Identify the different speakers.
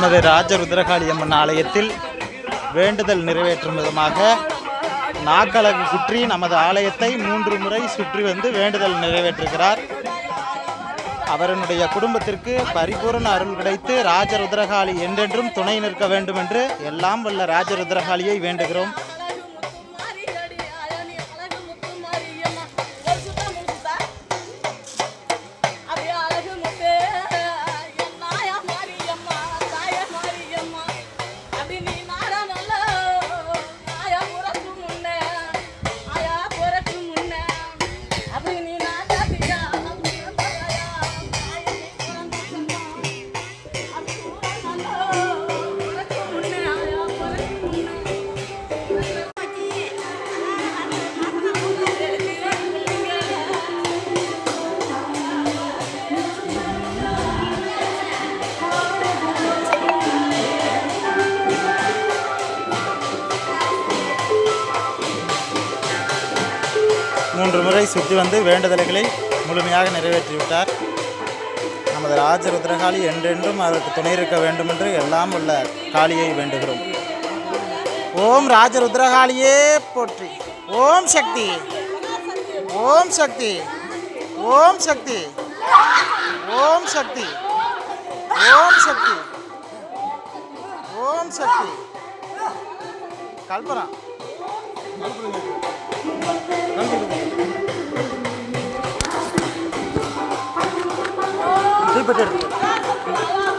Speaker 1: நமது ராஜருத்ரகாளி அம்மன் ஆலயத்தில் வேண்டுதல் நிறைவேற்றும் விதமாக நாக்கலகு சுற்றி நமது ஆலயத்தை 3 முறை சுற்றி வந்து வேண்டுதல் நிறைவேற்றுகிறார். அவருடைய குடும்பத்திற்கு பரிபூர்ண அருள் கிடைத்து ராஜருத்ரகாளி என்றென்றும் துணை நிற்க வேண்டும் என்று எல்லாம் வல்ல ராஜருத்ரகாளியை வேண்டுகிறோம். மூன்று முறை சுற்றி வந்து வேண்டுதல்களை முழுமையாக நிறைவேற்றிவிட்டார். நமது ராஜருத்ரகாளி என்றென்றும் அவருக்கு துணை இருக்க வேண்டும் என்று எல்லாம் உள்ள காளியை வேண்டுகிறோம். ஓம் ராஜருத்ரகாளியே போற்றி. ஓம் சக்தி, ஓம் சக்தி, ஓம் சக்தி, ஓம் சக்தி, ஓம் சக்தி, ஓம் சக்தி. கல்பனா தீப்பெட்டி எடுத்து